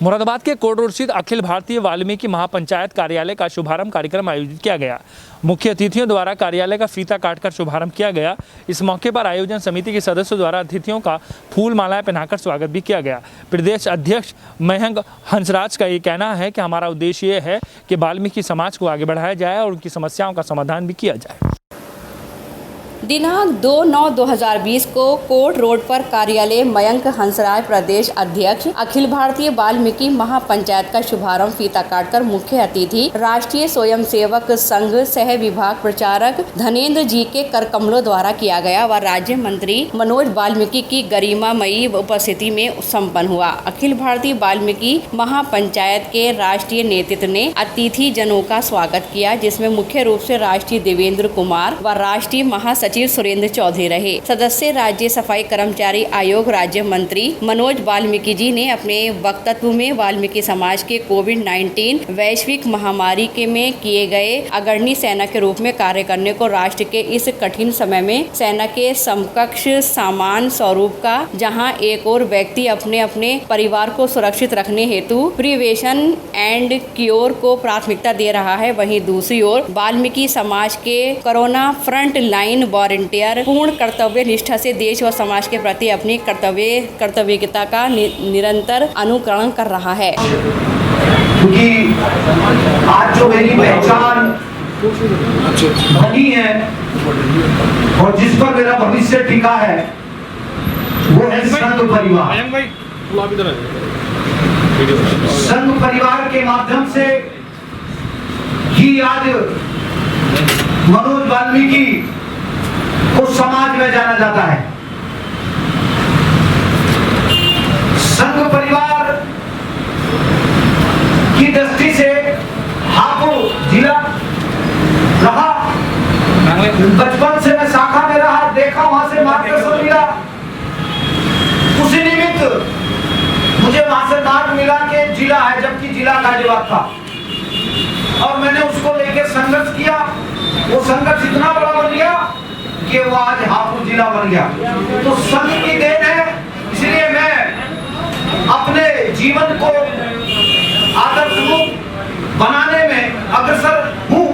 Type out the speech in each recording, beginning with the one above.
मुरादाबाद के court road स्थित अखिल भारतीय वाल्मीकि महापंचायत कार्यालय का शुभारंभ कार्यक्रम आयोजित किया गया। मुख्य अतिथियों द्वारा कार्यालय का फीता काटकर शुभारंभ किया गया। इस मौके पर आयोजन समिति के सदस्यों द्वारा अतिथियों का फूल मालाएं पहनाकर स्वागत भी किया गया। प्रदेश अध्यक्ष मयंक हंसराज का ये कहना है कि हमारा उद्देश्य ये है कि वाल्मीकि समाज को आगे बढ़ाया जाए और उनकी समस्याओं का समाधान भी किया जाए। दिनांक 2/9/2020 को कोर्ट रोड पर कार्यालय मयंक हंसराज प्रदेश अध्यक्ष अखिल भारतीय वाल्मीकि महापंचायत का शुभारंभ फीता काटकर मुख्य अतिथि राष्ट्रीय स्वयंसेवक संघ सह विभाग प्रचारक धनेन्द्र जी के करकमलों द्वारा किया गया व राज्य मंत्री मनोज वाल्मीकि की गरिमामयी उपस्थिति में संपन्न हुआ। अखिल भारतीय वाल्मीकि महापंचायत के राष्ट्रीय नेतृत्व ने अतिथि जनों का स्वागत किया, जिसमें मुख्य रूप से राष्ट्रीय देवेंद्र कुमार व राष्ट्रीय महासचिव सुरेंद्र चौधरी रहे। सदस्य राज्य सफाई कर्मचारी आयोग राज्य मंत्री मनोज वाल्मीकि जी ने अपने वक्तव्य में वाल्मीकि समाज के कोविड-19 वैश्विक महामारी के में किए गए अग्रणी सेना के रूप में कार्य करने को राष्ट्र के इस कठिन समय में सेना के समकक्ष समान स्वरूप का, जहां एक और व्यक्ति अपने अपने परिवार को सुरक्षित रखने हेतु प्रिवेंशन एंड क्योर को प्राथमिकता दे रहा है, वहीं दूसरी ओर वाल्मीकि समाज के कोरोना फ्रंट लाइन वॉलंटियर पूर्ण कर्तव्य निष्ठा से देश व समाज के प्रति अपनी कर्तव्यता का निरंतर अनुकरण कर रहा है। क्योंकि आज जो मेरी पहचान बनी है और जिस पर मेरा भविष्य टिका है वो है संघ परिवार। संघ परिवार के माध्यम से ही आज मनोज वाल्मीकि को समाज में जाना जाता है। संघ परिवार की दृष्टि से हापुड़ जिला रहा। बचपन से मैं शाखा में रहा, देखा, वहां से मार्गदर्शन मिला। उसी निमित्त मुझे वहां से मार्ग मिला कि जिला है, जबकि जिला गाजियाबाद था और मैंने उसको लेकर संघर्ष किया। वो संघर्ष इतना बड़ा बन गया कि वो आज हापुड़ जिला बन गया। तो संघ की देन है, इसलिए मैं अपने जीवन को आदर्श रूप बनाने में अग्रसर हूँ।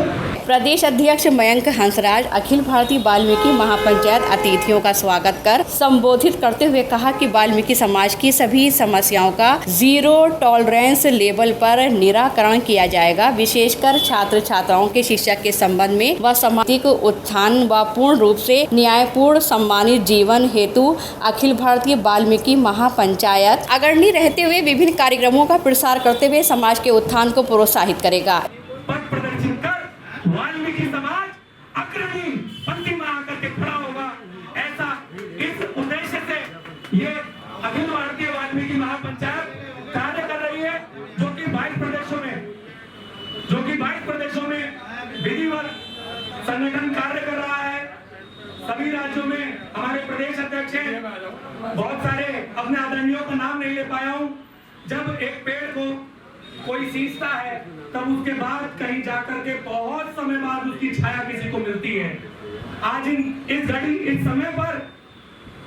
प्रदेश अध्यक्ष मयंक हंसराज अखिल भारतीय वाल्मीकि महापंचायत अतिथियों का स्वागत कर संबोधित करते हुए कहा कि वाल्मीकि समाज की सभी समस्याओं का जीरो टॉलरेंस लेवल पर निराकरण किया जाएगा। विशेषकर छात्र छात्राओं के शिक्षा के संबंध में व सामाजिक उत्थान व पूर्ण रूप से न्यायपूर्ण सम्मानित जीवन हेतु अखिल भारतीय वाल्मीकि महापंचायत अग्रणी रहते हुए विभिन्न कार्यक्रमों का प्रसार करते हुए समाज के उत्थान को प्रोत्साहित करेगा। वाल्मीकि समाज अग्रणी पंक्ति में आकर के खड़ा होगा, ऐसा इस उद्देश्य से ये अखिल भारतीय वाल्मीकि महापंचायत कार्य कर रही है, जो कि 22 प्रदेशों में विधिवत संगठन कार्य कर रहा है। सभी राज्यों में हमारे प्रदेश अध्यक्ष हैं। बहुत सारे अपने आदरणीयों का नाम नहीं ले पाया हूँ। जब एक पेड़ को कोई सींचता है तब उसके बाद कहीं जाकर के बहुत समय बाद उसकी छाया किसी को मिलती है। आज इस समय पर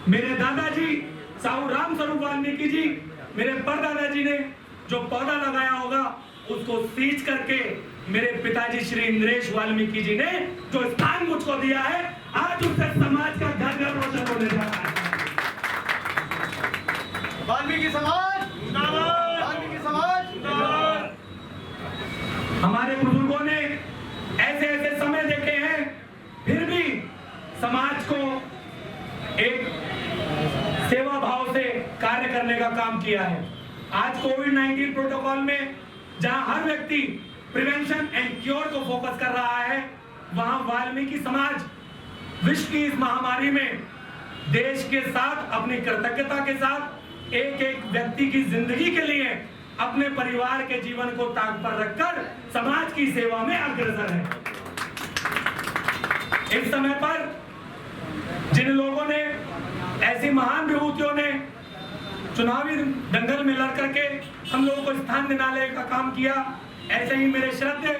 मेरे दादाजी साहू राम स्वरूप वाल्मीकि जी, मेरे परदादाजी ने जो पौधा लगाया होगा उसको सींच करके मेरे पिताजी श्री इंद्रेश वाल्मीकि जी ने जो स्थान मुझको दिया है, आज उससे समाज का घर घर रोशन होने जा रहा है। वाल्मीकि समाज, वाल्मीकि समाज। हमारे बुजुर्गों ने ऐसे ऐसे समय देखे हैं, फिर भी समाज को एक सेवा भाव से कार्य करने का काम किया है। आज कोविड-19 प्रोटोकॉल में जहां हर व्यक्ति प्रिवेंशन एंड क्योर को फोकस कर रहा है, वहां वाल्मीकि समाज विश्व की इस महामारी में देश के साथ अपनी कृतज्ञता के साथ एक एक व्यक्ति की जिंदगी के लिए अपने परिवार के जीवन को ताक पर रखकर समाज की सेवा में अग्रसर है। इस समय पर जिन लोगों ने, ऐसी महान विभूतियों ने चुनावी दंगल में लड़ करके हम लोगों को स्थान दिलाने का काम किया, ऐसे ही मेरे श्रद्धेय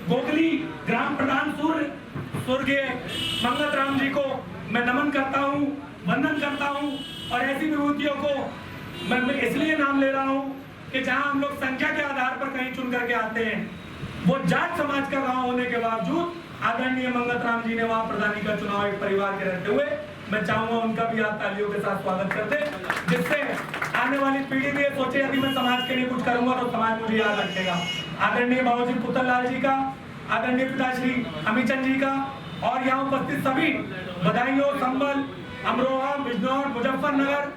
गोगली ग्राम प्रधान स्वर्गीय मंगत राम जी को मैं नमन करता हूँ, वंदन करता हूँ। और ऐसी विभूतियों को मैं इसलिए नाम ले रहा हूँ कि जहां हम लोग संख्या के आधार पर कहीं चुन करके आते हैं, वो जाट समाज का गांव होने के बावजूद आदरणीय मंगत राम जी ने वहां प्रधानी का चुनाव एक परिवार के रहते हुए, मैं चाहूंगा उनका भी आप तालियों के साथ स्वागत करते, जिससे आने वाली पीढ़ी भी ये सोचे यदि मैं समाज के लिए कुछ करूंगा तो समाज मुझे याद रखेगा। आदरणीय बाबूजी पुतनलाल जी का, आदरणीय पिताश्री अमीचंद जी का और यहाँ उपस्थित सभी बदायूं, संभल, अमरोहा, बिजनौर, मुजफ्फरनगर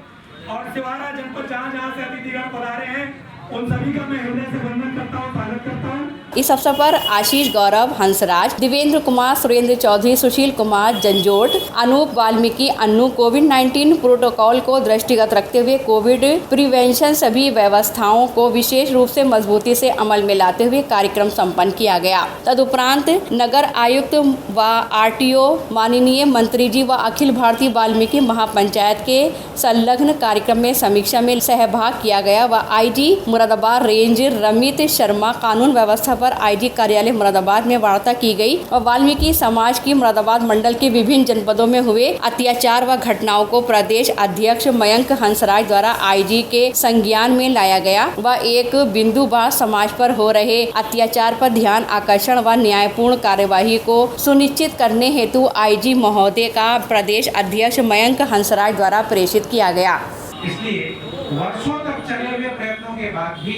और सिवाड़ा जनपद जहाँ से अतिथिगण पधारे हैं, उन सभी का मैं हृदय से वंदन करता हूँ, स्वागत करता हूँ। इस अवसर पर आशीष गौरव हंसराज, दिवेंद्र कुमार, सुरेंद्र चौधरी, सुशील कुमार जंजोट, अनूप वाल्मीकि, अन्नू कोविड-19 प्रोटोकॉल को दृष्टिगत रखते हुए कोविड प्रिवेंशन सभी व्यवस्थाओं को विशेष रूप से मजबूती से अमल में लाते हुए कार्यक्रम संपन्न किया गया। तदुपरांत नगर आयुक्त व आरटीओ, माननीय मंत्री जी व अखिल भारतीय वाल्मीकि महापंचायत के संलग्न कार्यक्रम में समीक्षा में सहभाग किया गया व आईजी मुरादाबाद रेंज रमित शर्मा, कानून व्यवस्था पर आईजी कार्यालय मुरादाबाद में वार्ता की गई और वाल्मीकि समाज की मुरादाबाद मंडल के विभिन्न जनपदों में हुए अत्याचार व घटनाओं को प्रदेश अध्यक्ष मयंक हंसराज द्वारा आईजी के संज्ञान में लाया गया व एक बिंदुवार समाज पर हो रहे अत्याचार पर ध्यान आकर्षण व न्यायपूर्ण कार्यवाही को सुनिश्चित करने हेतु आईजी महोदय का प्रदेश अध्यक्ष मयंक हंसराज द्वारा प्रेषित किया गया। इसलिए वर्षों तक चले हुए प्रयत्नों के बाद भी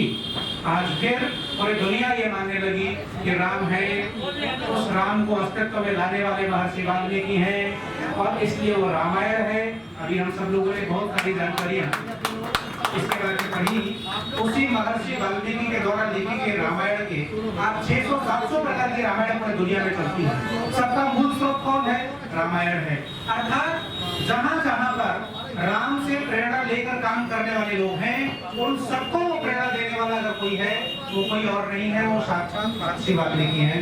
आज फिर पूरी दुनिया ये मानने लगी कि राम है, उस राम को अस्तित्व में लाने वाले महर्षि वाल्मीकि हैं और इसलिए वो रामायण है। अभी हम सब लोगों ने बहुत सारी जानकारियां इसके बारे में पढ़ी। उसी महर्षि वाल्मीकि के द्वारा लिखी गई रामायण के आज 600-700 प्रकार की रामायण पूरी दुनिया में चलती है। सबका मूल स्रोत कौन है? रामायण है। अर्थात जहाँ जहाँ पर राम से प्रेरणा लेकर काम करने वाले लोग हैं, उन सबको प्रेरणा देने वाला अगर कोई है वो कोई और नहीं है, वो साक्षात महर्षि वाल्मीकि हैं।